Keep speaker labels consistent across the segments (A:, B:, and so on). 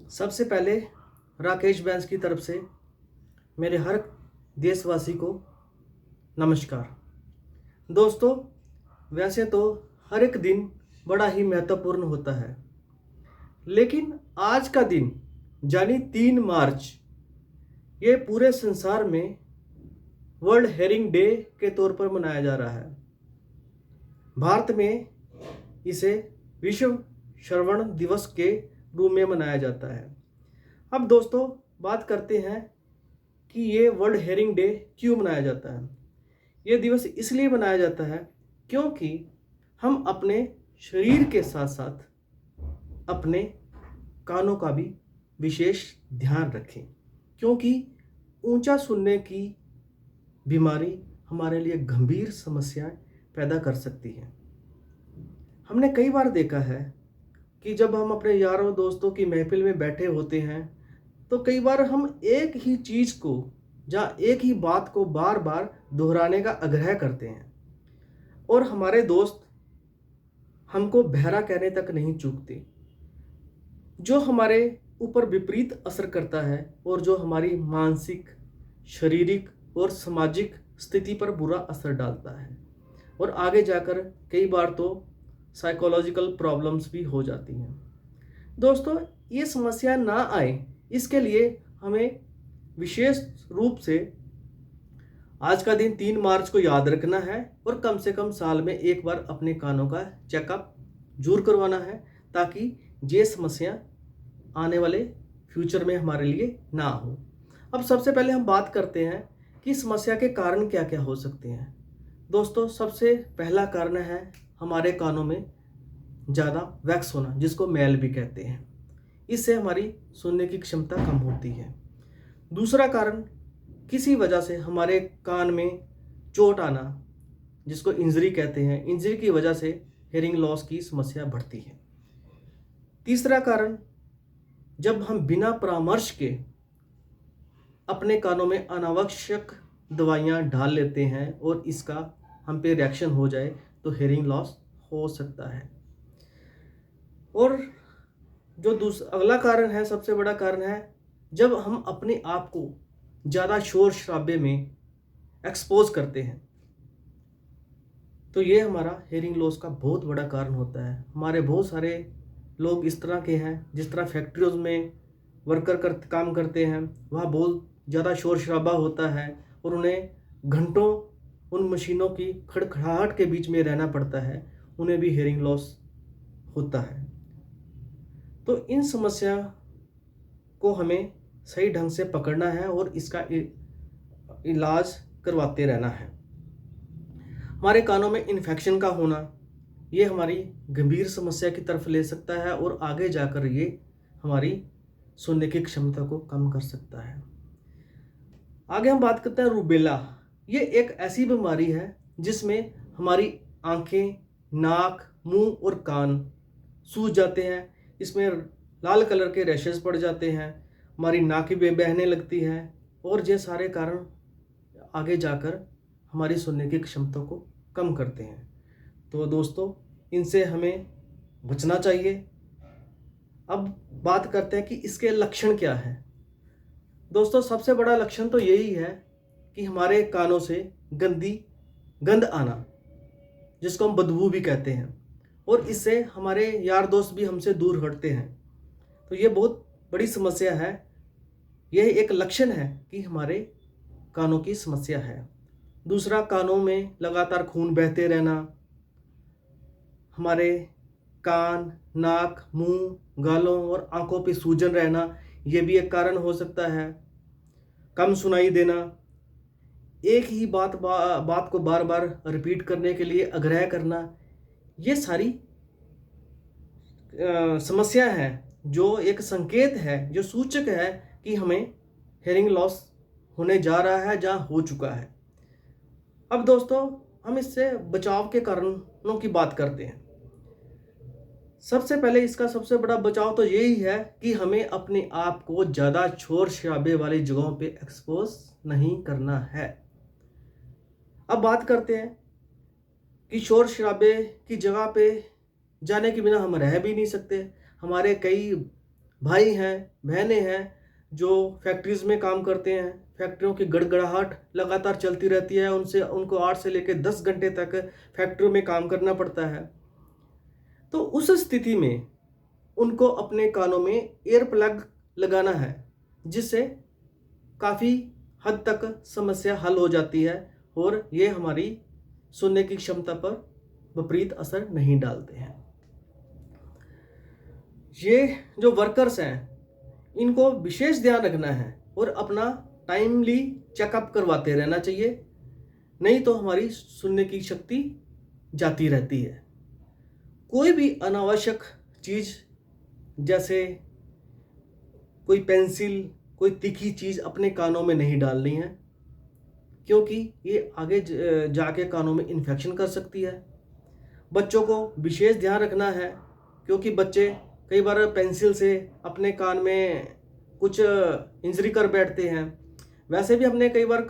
A: सबसे पहले राकेश बैंस की तरफ से मेरे हर देशवासी को नमस्कार। दोस्तों, वैसे तो हर एक दिन बड़ा ही महत्वपूर्ण होता है, लेकिन आज का दिन यानी 3 मार्च ये पूरे संसार में वर्ल्ड हेरिंग डे के तौर पर मनाया जा रहा है। भारत में इसे विश्व श्रवण दिवस के रूप में मनाया जाता है। अब दोस्तों, बात करते हैं कि ये वर्ल्ड हेरिंग डे क्यों मनाया जाता है। ये दिवस इसलिए मनाया जाता है क्योंकि हम अपने शरीर के साथ साथ अपने कानों का भी विशेष ध्यान रखें, क्योंकि ऊंचा सुनने की बीमारी हमारे लिए गंभीर समस्याएं पैदा कर सकती है। हमने कई बार देखा है कि जब हम अपने यारों दोस्तों की महफिल में बैठे होते हैं तो कई बार हम एक ही चीज़ को या एक ही बात को बार बार दोहराने का आग्रह करते हैं और हमारे दोस्त हमको बहरा कहने तक नहीं चूकते, जो हमारे ऊपर विपरीत असर करता है और जो हमारी मानसिक, शारीरिक और सामाजिक स्थिति पर बुरा असर डालता है और आगे जाकर कई बार तो साइकोलॉजिकल प्रॉब्लम्स भी हो जाती हैं। दोस्तों, ये समस्या ना आए इसके लिए हमें विशेष रूप से आज का दिन 3 मार्च को याद रखना है और कम से कम साल में एक बार अपने कानों का चेकअप जरूर करवाना है, ताकि ये समस्या आने वाले फ्यूचर में हमारे लिए ना हो। अब सबसे पहले हम बात करते हैं कि समस्या के कारण क्या क्या हो सकते हैं। दोस्तों, सबसे पहला कारण है हमारे कानों में ज़्यादा वैक्स होना, जिसको मैल भी कहते हैं। इससे हमारी सुनने की क्षमता कम होती है। दूसरा कारण, किसी वजह से हमारे कान में चोट आना, जिसको इंजरी कहते हैं। इंजरी की वजह से हेयरिंग लॉस की समस्या बढ़ती है। तीसरा कारण, जब हम बिना परामर्श के अपने कानों में अनावश्यक दवाइयाँ डाल लेते हैं और इसका हम पे रिएक्शन हो जाए तो हेयरिंग लॉस हो सकता है। और जो अगला कारण है, सबसे बड़ा कारण है, जब हम अपने आप को ज़्यादा शोर शराबे में एक्सपोज करते हैं तो ये हमारा हेयरिंग लॉस का बहुत बड़ा कारण होता है। हमारे बहुत सारे लोग इस तरह के हैं, जिस तरह फैक्ट्रियों में वर्कर काम करते हैं, वहाँ बहुत ज़्यादा शोर शराबा होता है और उन्हें घंटों उन मशीनों की खड़खड़ाहट के बीच में रहना पड़ता है, उन्हें भी हेयरिंग लॉस होता है। तो इन समस्या को हमें सही ढंग से पकड़ना है और इसका इलाज करवाते रहना है। हमारे कानों में इन्फेक्शन का होना, ये हमारी गंभीर समस्या की तरफ ले सकता है और आगे जाकर ये हमारी सुनने की क्षमता को कम कर सकता है। आगे हम बात करते हैं रूबेला। ये एक ऐसी बीमारी है जिसमें हमारी आंखें, नाक, मुंह और कान सूज जाते हैं। इसमें लाल कलर के रैशेस पड़ जाते हैं, हमारी नाक भी बहने लगती है और ये सारे कारण आगे जाकर हमारी सुनने की क्षमता को कम करते हैं। तो दोस्तों, इनसे हमें बचना चाहिए। अब बात करते हैं कि इसके लक्षण क्या है। दोस्तों, सबसे बड़ा लक्षण तो यही है कि हमारे कानों से गंध आना, जिसको हम बदबू भी कहते हैं, और इससे हमारे यार दोस्त भी हमसे दूर हटते हैं। तो ये बहुत बड़ी समस्या है। यह एक लक्षण है कि हमारे कानों की समस्या है। दूसरा, कानों में लगातार खून बहते रहना, हमारे कान, नाक, मुंह, गालों और आंखों पे सूजन रहना, ये भी एक कारण हो सकता है। कम सुनाई देना, एक ही बात को बार बार रिपीट करने के लिए आग्रह करना, ये सारी समस्या है जो एक संकेत है, जो सूचक है कि हमें हेयरिंग लॉस होने जा रहा है या हो चुका है। अब दोस्तों, हम इससे बचाव के कारणों की बात करते हैं। सबसे पहले इसका सबसे बड़ा बचाव तो यही है कि हमें अपने आप को ज़्यादा शोर शराबे वाली जगहों पे एक्सपोज नहीं करना है। अब बात करते हैं कि शोर शराबे की जगह पे जाने के बिना हम रह भी नहीं सकते। हमारे कई भाई हैं, बहनें हैं जो फैक्ट्रीज़ में काम करते हैं, फैक्ट्रियों की गड़गड़ाहट लगातार चलती रहती है, उनको 8 से लेकर 10 घंटे तक फैक्ट्रियों में काम करना पड़ता है। तो उस स्थिति में उनको अपने कानों में ईयर प्लग लगाना है, जिससे काफ़ी हद तक समस्या हल हो जाती है और ये हमारी सुनने की क्षमता पर विपरीत असर नहीं डालते हैं। ये जो वर्कर्स हैं, इनको विशेष ध्यान रखना है और अपना टाइमली चेकअप करवाते रहना चाहिए, नहीं तो हमारी सुनने की शक्ति जाती रहती है। कोई भी अनावश्यक चीज़ जैसे कोई पेंसिल, कोई तीखी चीज़ अपने कानों में नहीं डालनी है, क्योंकि ये आगे जाके कानों में इन्फेक्शन कर सकती है। बच्चों को विशेष ध्यान रखना है, क्योंकि बच्चे कई बार पेंसिल से अपने कान में कुछ इंजरी कर बैठते हैं। वैसे भी हमने कई बार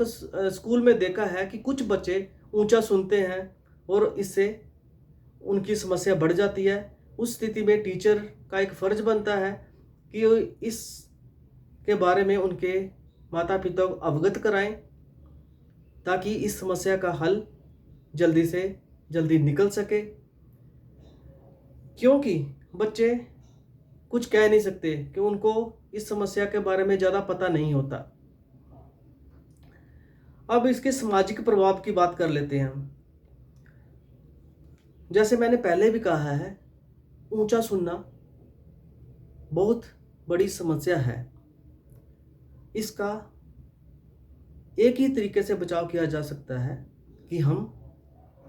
A: स्कूल में देखा है कि कुछ बच्चे ऊंचा सुनते हैं और इससे उनकी समस्या बढ़ जाती है। उस स्थिति में टीचर का एक फ़र्ज बनता है कि इस के बारे में उनके माता पिता को अवगत कराएं, ताकि इस समस्या का हल जल्दी से जल्दी निकल सके, क्योंकि बच्चे कुछ कह नहीं सकते कि उनको इस समस्या के बारे में ज़्यादा पता नहीं होता। अब इसके सामाजिक प्रभाव की बात कर लेते हैं हम। जैसे मैंने पहले भी कहा है, ऊंचा सुनना बहुत बड़ी समस्या है। इसका एक ही तरीके से बचाव किया जा सकता है कि हम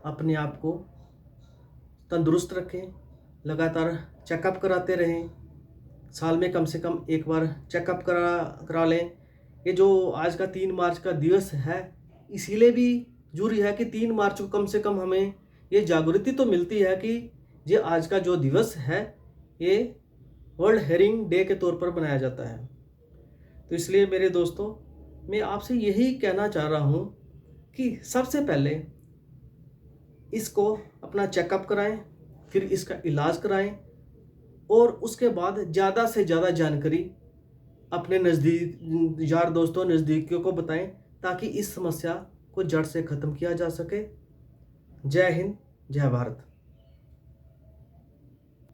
A: अपने आप को तंदुरुस्त रखें, लगातार चेकअप कराते रहें, साल में कम से कम एक बार चेकअप करा लें। ये जो आज का 3 मार्च का दिवस है, इसीलिए भी ज़रूरी है कि 3 मार्च को कम से कम हमें ये जागृति तो मिलती है कि ये आज का जो दिवस है ये वर्ल्ड हेयरिंग डे के तौर पर मनाया जाता है। तो इसलिए मेरे दोस्तों, मैं आपसे यही कहना चाह रहा हूँ कि सबसे पहले इसको अपना चेकअप कराएं, फिर इसका इलाज कराएं और उसके बाद ज़्यादा से ज़्यादा जानकारी अपने नज़दीक यार दोस्तों, नज़दीकियों को बताएं, ताकि इस समस्या को जड़ से ख़त्म किया जा सके। जय हिंद, जय भारत।